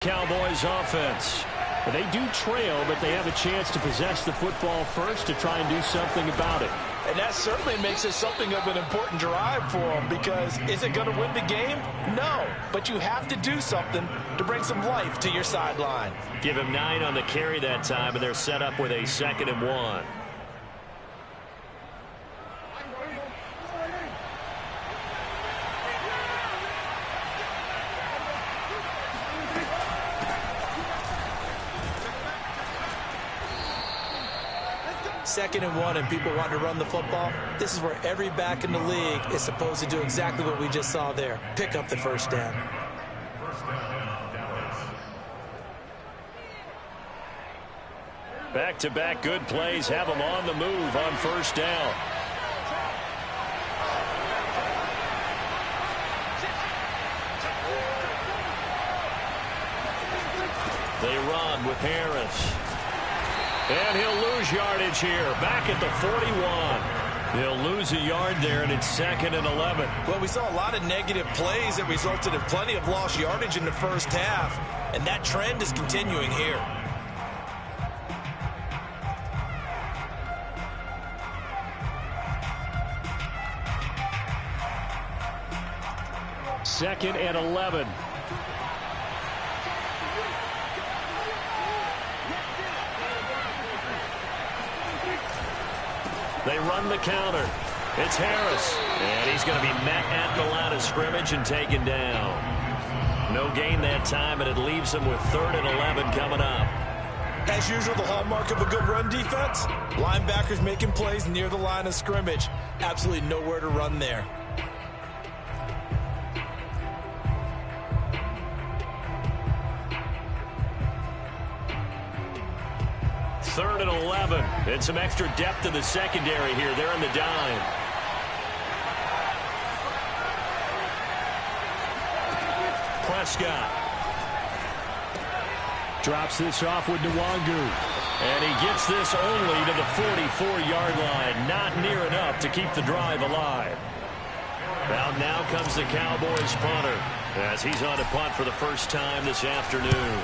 Cowboys offense. They do trail, but they have a chance to possess the football first to try and do something about it. And that certainly makes it something of an important drive for them, because is it going to win the game? No, but you have to do something to bring some life to your sideline. Give him 9 on the carry that time, and they're set up with a 2nd and 1. Second and 1, and people want to run the football. This is where every back in the league is supposed to do exactly what we just saw there. Pick up the first down. Back-to-back good plays have them on the move on first down. They run with Harris. And he'll lose yardage here. Back at the 41. He'll lose a yard there, and it's 2nd and 11. Well, we saw a lot of negative plays that resulted in plenty of lost yardage in the first half, and that trend is continuing here. Second and 11. They run the counter. It's Harris. And he's going to be met at the line of scrimmage and taken down. No gain that time, and it leaves them with 3rd and 11 coming up. As usual, the hallmark of a good run defense, linebackers making plays near the line of scrimmage. Absolutely nowhere to run there. Third and 11. And some extra depth in the secondary here. They're in the dime. Prescott. Drops this off with Nwangu. And he gets this only to the 44-yard line. Not near enough to keep the drive alive. Now comes the Cowboys punter, as he's on a punt for the first time this afternoon.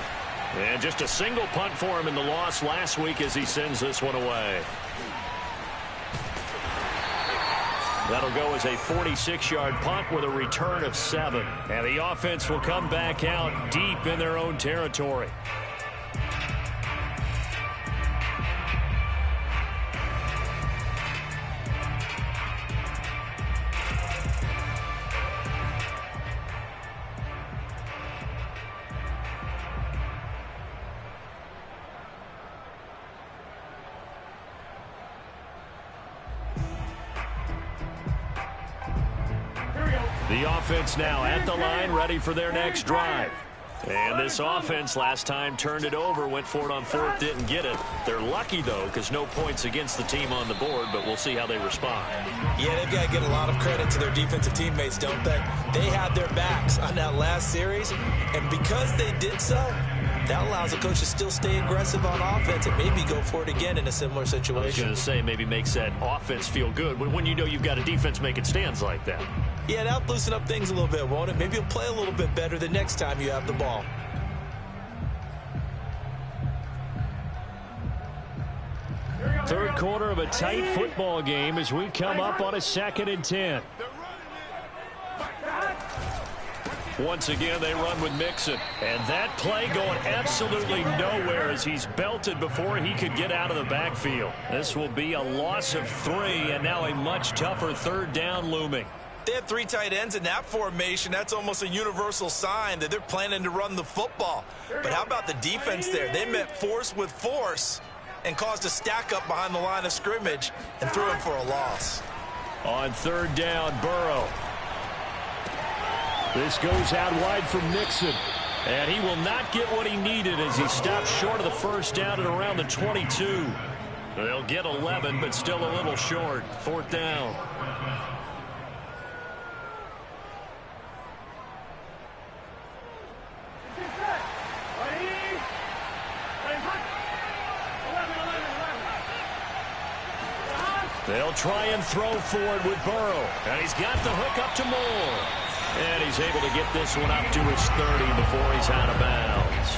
And just a single punt for him in the loss last week as he sends this one away. That'll go as a 46-yard punt with a return of 7. And the offense will come back out deep in their own territory. The offense now at the line, ready for their next drive. And this offense last time turned it over, went for it on 4th, didn't get it. They're lucky, though, because no points against the team on the board, but we'll see how they respond. Yeah, they've got to get a lot of credit to their defensive teammates, don't they? They had their backs on that last series, and because they did so, that allows the coach to still stay aggressive on offense and maybe go for it again in a similar situation. I was going to say, maybe makes that offense feel good when you know you've got a defense making stands like that. Yeah, that'll loosen up things a little bit, won't it? Maybe you'll play a little bit better the next time you have the ball. Third quarter of a tight football game as we come up on a 2nd and 10. Once again, they run with Mixon. And that play going absolutely nowhere as he's belted before he could get out of the backfield. This will be a loss of 3, and now a much tougher 3rd down looming. They have 3 tight ends in that formation. That's almost a universal sign that they're planning to run the football. But how about the defense there? They met force with force and caused a stack up behind the line of scrimmage and threw him for a loss. On 3rd down, Burrow. This goes out wide from Mixon. And he will not get what he needed as he stops short of the first down at around the 22. They'll get 11, but still a little short. 4th down. They'll try and throw for it with Burrow. And he's got the hook up to Moore. And he's able to get this one up to his 30 before he's out of bounds.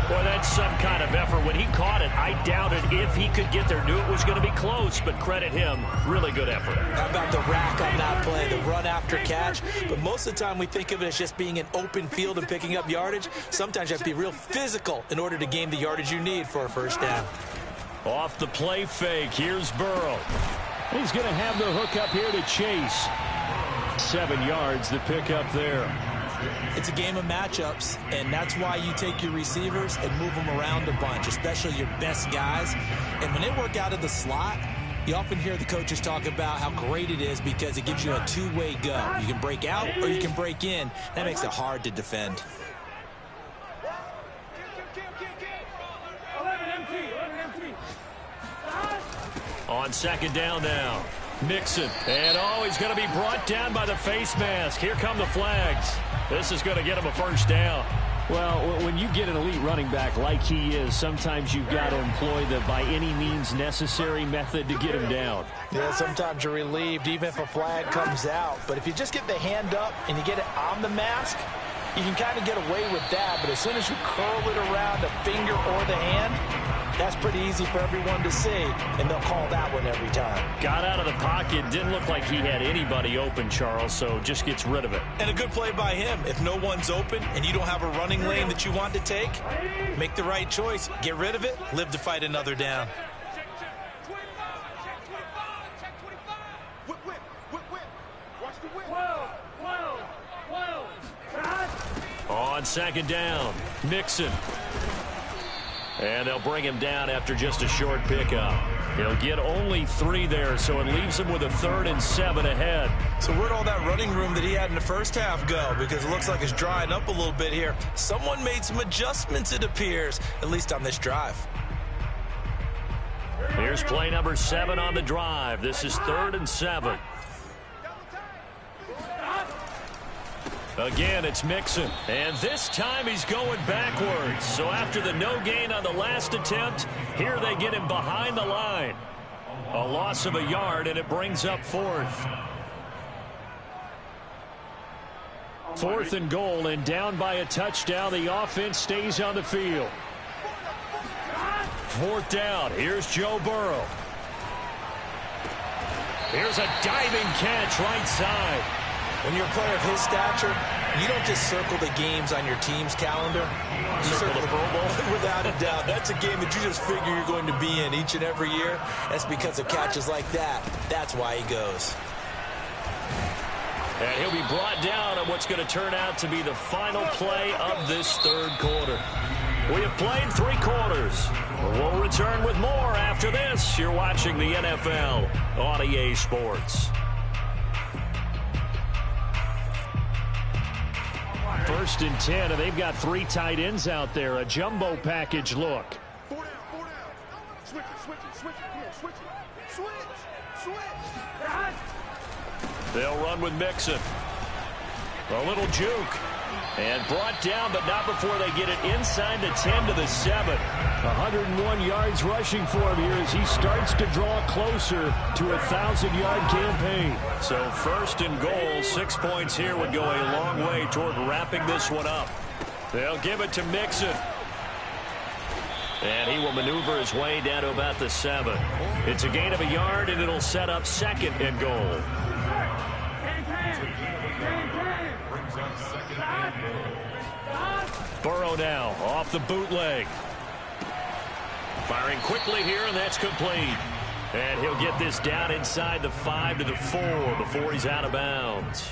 Boy, that's some kind of effort. When he caught it, I doubted if he could get there. Knew it was going to be close, but credit him. Really good effort. How about the rack on that play, the run after catch? But most of the time we think of it as just being an open field and picking up yardage. Sometimes you have to be real physical in order to gain the yardage you need for a first down. Off the play fake, here's Burrow. He's going to have the hook up here to Chase. 7 yards, the pick up there. It's a game of matchups, and that's why you take your receivers and move them around a bunch, especially your best guys. And when they work out of the slot, you often hear the coaches talk about how great it is because it gives you a two-way go. You can break out or you can break in. That makes it hard to defend. On second down now, Mixon. And he's going to be brought down by the face mask. Here come the flags. This is going to get him a first down. Well, when you get an elite running back like he is, sometimes you've got to employ the by any means necessary method to get him down. Yeah, sometimes you're relieved even if a flag comes out. But if you just get the hand up and you get it on the mask, you can kind of get away with that. But as soon as you curl it around the finger or the hand, that's pretty easy for everyone to see, and they'll call that one every time. Got out of the pocket. Didn't look like he had anybody open, Charles, so just gets rid of it. And a good play by him. If no one's open and you don't have a running lane that you want to take, make the right choice. Get rid of it. Live to fight another down. On second down, Mixon. And they'll bring him down after just a short pickup. He'll get only 3 there, so it leaves him with a 3rd and 7 ahead. So where'd all that running room that he had in the first half go? Because it looks like it's drying up a little bit here. Someone made some adjustments, it appears, at least on this drive. Here's play number 7 on the drive. This is 3rd and 7. Again, it's Mixon. And this time he's going backwards. So after the no gain on the last attempt, here they get him behind the line. A loss of a yard, and it brings up 4th. 4th and goal, and down by a touchdown. The offense stays on the field. 4th down. Here's Joe Burrow. Here's a diving catch right side. When you're a player of his stature, you don't just circle the games on your team's calendar. You circle the Pro Bowl without a doubt. That's a game that you just figure you're going to be in each and every year. That's because of catches like that. That's why he goes. And he'll be brought down on what's going to turn out to be the final play of this 3rd quarter. We have played 3 quarters. We'll return with more after this. You're watching the NFL on EA Sports. 1st and 10, and they've got 3 tight ends out there. A jumbo package look. 4 down, 4 down. Switch it. Switch. They'll run with Mixon. A little juke. And brought down, but not before they get it inside the 10 to the 7. 101 yards rushing for him here as he starts to draw closer to a 1,000-yard campaign. So 1st and goal, 6 points here would go a long way toward wrapping this one up. They'll give it to Mixon. And he will maneuver his way down to about the 7. It's a gain of a yard, and it'll set up 2nd and goal. Burrow now off the bootleg. Firing quickly here, and that's complete. And he'll get this down inside the 5 to the 4 before he's out of bounds.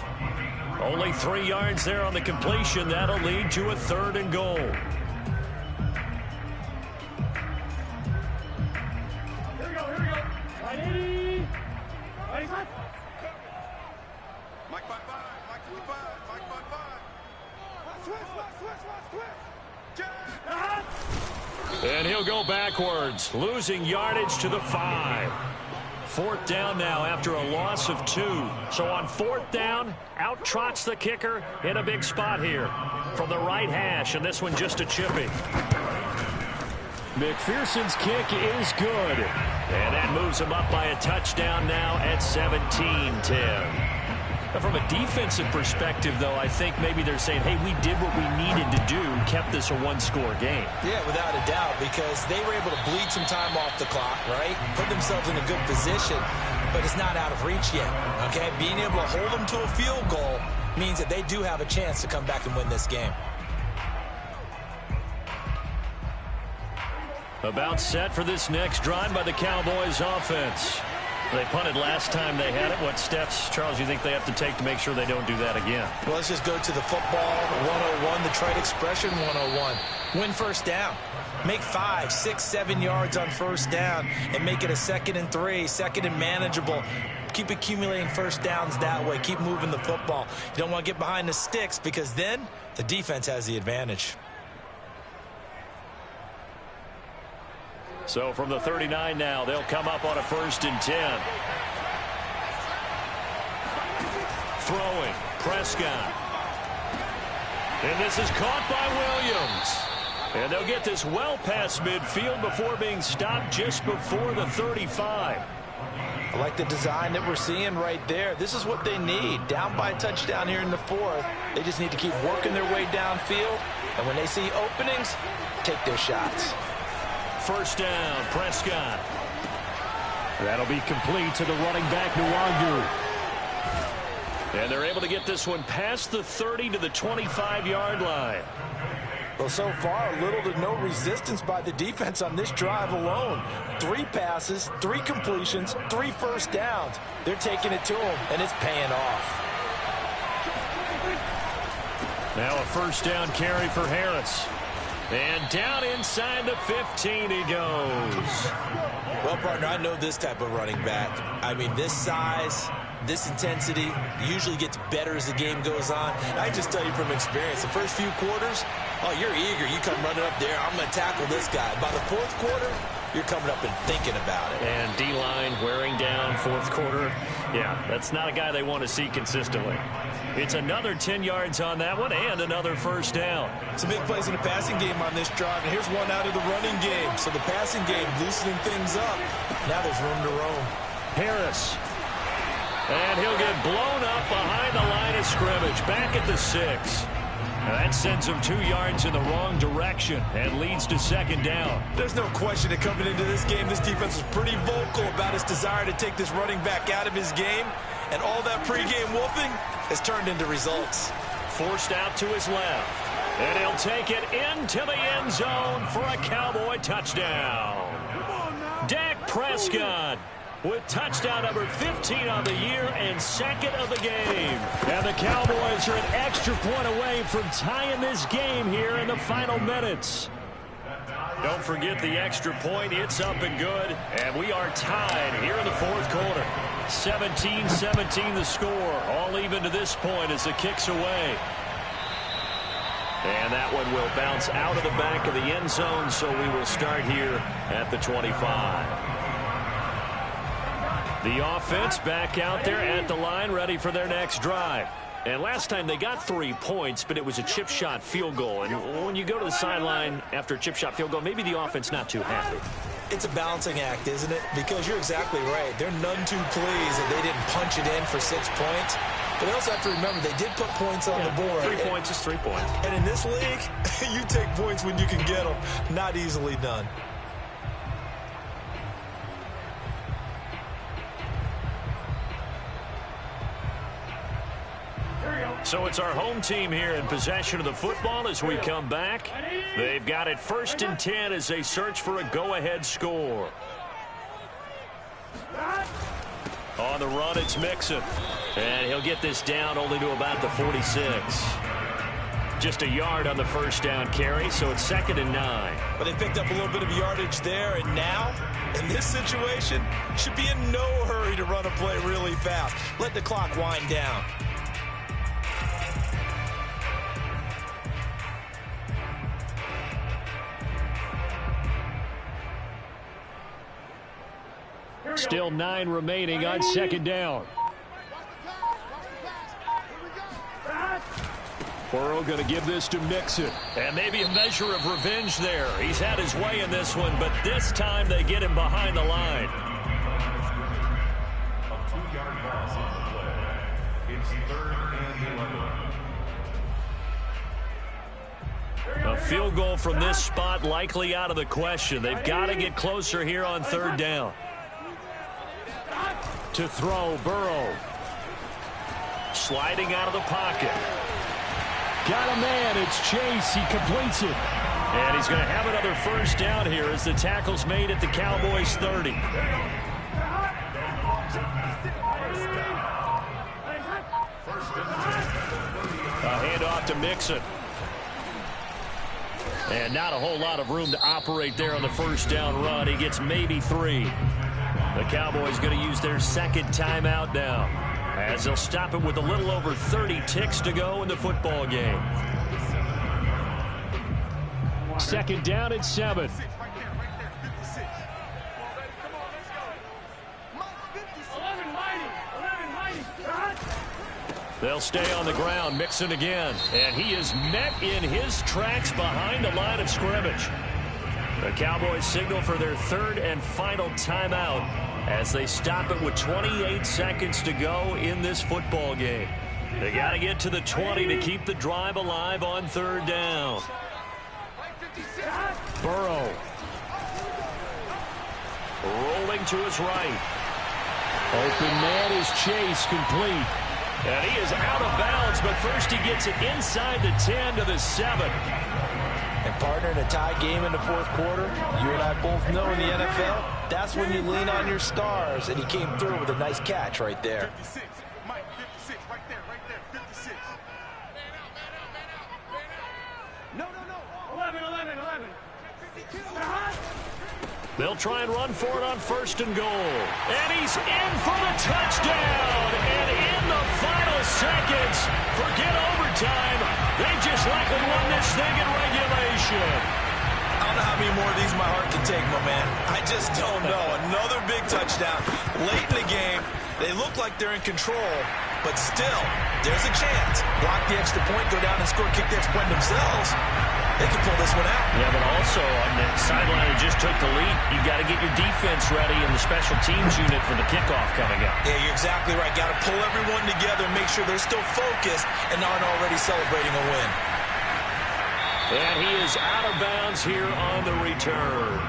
Only 3 yards there on the completion. That'll lead to a 3rd and goal. And he'll go backwards, losing yardage to the 5. 4th down now after a loss of 2. So on 4th down, out trots the kicker in a big spot here from the right hash, and this one just a chippy. McPherson's kick is good. And that moves him up by a touchdown now at 17-10. From a defensive perspective, though, I think maybe they're saying, hey, we did what we needed to do, kept this a one-score game. Yeah, without a doubt, because they were able to bleed some time off the clock, right? Put themselves in a good position, but it's not out of reach yet, okay? Being able to hold them to a field goal means that they do have a chance to come back and win this game. About set for this next drive by the Cowboys offense. They punted last time they had it. What steps, Charles, you think they have to take to make sure they don't do that again? Well, let's just go to the football 101, the trite expression 101. Win first down. Make 5, 6, 7 yards on first down and make it a 2nd and 3, 2nd and manageable. Keep accumulating first downs that way. Keep moving the football. You don't want to get behind the sticks because then the defense has the advantage. So from the 39 now, they'll come up on a 1st and 10. Throwing, Prescott. And this is caught by Williams. And they'll get this well past midfield before being stopped just before the 35. I like the design that we're seeing right there. This is what they need. Down by a touchdown here in the 4th. They just need to keep working their way downfield. And when they see openings, take their shots. First down, Prescott. That'll be complete to the running back, Nwangu. And they're able to get this one past the 30 to the 25-yard line. Well, so far, little to no resistance by the defense on this drive alone. 3 passes, 3 completions, 3 first downs. They're taking it to them, and it's paying off. Now a first down carry for Harris. And down inside the 15 he goes. Well, partner, I know this type of running back. I mean, this size, this intensity usually gets better as the game goes on. I just tell you from experience, the first few quarters, oh, you're eager. You come running up there, I'm going to tackle this guy. By the 4th quarter, you're coming up and thinking about it. And D-line wearing down 4th quarter. Yeah, that's not a guy they want to see consistently. It's another 10 yards on that one and another first down. Some big plays in the passing game on this drive, and here's one out of the running game. So the passing game loosening things up. Now there's room to roam. Harris. And he'll get blown up behind the line of scrimmage. Back at the 6. That sends him 2 yards in the wrong direction and leads to 2nd down. There's no question that coming into this game, this defense was pretty vocal about its desire to take this running back out of his game. And all that pregame wolfing has turned into results. Forced out to his left. And he'll take it into the end zone for a Cowboy touchdown. Dak Prescott with touchdown number 15 on the year and 2nd of the game. And the Cowboys are an extra point away from tying this game here in the final minutes. Don't forget the extra point. It's up and good. And we are tied here in the 4th quarter. 17-17 the score. All even to this point as the kick's away. And that one will bounce out of the back of the end zone, so we will start here at the 25. The offense back out there at the line, ready for their next drive. And last time they got 3 points, but it was a chip shot field goal. And when you go to the sideline after a chip shot field goal, maybe the offense not too happy. It's a balancing act, isn't it? Because you're exactly right. They're none too pleased that they didn't punch it in for 6 points. But they also have to remember they did put points on the board. 3 points is 3 points. And in this league, you take points when you can get them. Not easily done. So it's our home team here in possession of the football as we come back. They've got it 1st and 10 as they search for a go-ahead score. On the run, it's Mixon. And he'll get this down only to about the 46. Just a yard on the first down carry, so it's 2nd and 9. But they picked up a little bit of yardage there, and now, in this situation, should be in no hurry to run a play really fast. Let the clock wind down. Still 9 remaining on 2nd down. Burrow going to give this to Mixon. And maybe a measure of revenge there. He's had his way in this one, but this time they get him behind the line. A 2-yard loss on the play. It's field goal from this spot likely out of the question. They've got to get closer here on third down. To throw, Burrow. Sliding out of the pocket. Got a man. It's Chase. He completes it. And he's going to have another first down here as the tackle's made at the Cowboys 30. A handoff to Mixon. And not a whole lot of room to operate there on the first down run. He gets maybe 3. The Cowboys going to use their second timeout now, as they'll stop it with a little over 30 ticks to go in the football game. Second down at 7. They'll stay on the ground. Mixon again. And he is met in his tracks behind the line of scrimmage. The Cowboys signal for their third and final timeout as they stop it with 28 seconds to go in this football game. They got to get to the 20 to keep the drive alive on third down. Burrow. Rolling to his right. Open man is Chase, complete. And he is out of bounds, but first he gets it inside the 10 to the 7. And partner, in a tie game in the fourth quarter, you and I both know in the NFL, that's when you lean on your stars. And he came through with a nice catch right there. 56. Mike, 56. Right there. 56. No. 11. They'll try and run for it on first and goal. And he's in for the touchdown. And in the final seconds, forget overtime, they just likely won this thing in regulation. I don't know how many more of these my heart can take, my man. I just don't know. Another big touchdown late in the game. They look like they're in control, but still, there's a chance. Block the extra point, go down and score, kick the extra point themselves. They can pull this one out. Yeah, but also on the sideline that just took the lead, you've got to get your defense ready in the special teams unit for the kickoff coming up. Yeah, you're exactly right. Got to pull everyone together, make sure they're still focused and aren't already celebrating a win. And he is out of bounds here on the return.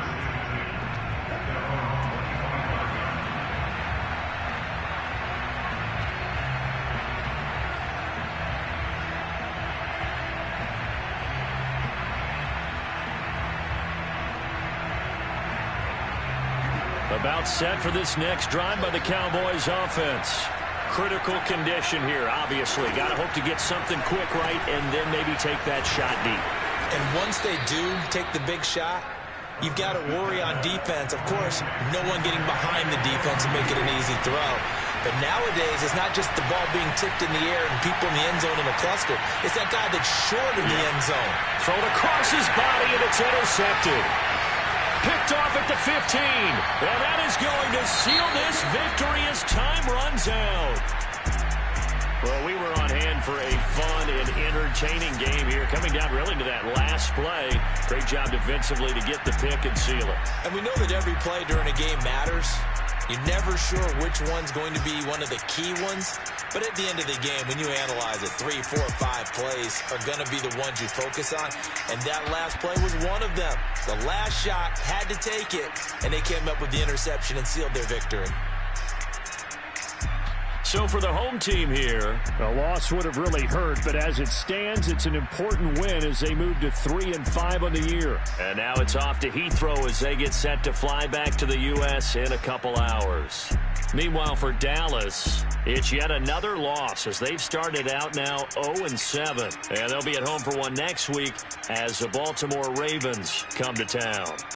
About set for this next drive by the Cowboys offense. Critical condition here, obviously. Got to hope to get something quick right and then maybe take that shot deep. And once they do take the big shot, you've got to worry on defense. Of course, no one getting behind the defense and make it an easy throw. But nowadays, it's not just the ball being tipped in the air and people in the end zone in a cluster. It's that guy that's short of the end zone. Thrown across his body, and it's intercepted. Picked off at the 15. And that is going to seal this victory as time runs out. Well, we were on hand for a fun and entertaining game here, coming down really to that last play. Great job defensively to get the pick and seal it. And we know that every play during a game matters. You're never sure which one's going to be one of the key ones. But at the end of the game, when you analyze it, 3, 4, 5 plays are going to be the ones you focus on. And that last play was one of them. The last shot had to take it, and they came up with the interception and sealed their victory. So for the home team here, a loss would have really hurt, but as it stands, it's an important win as they move to 3-5 on the year. And now it's off to Heathrow as they get set to fly back to the U.S. in a couple hours. Meanwhile, for Dallas, it's yet another loss as they've started out now 0-7. And they'll be at home for one next week as the Baltimore Ravens come to town.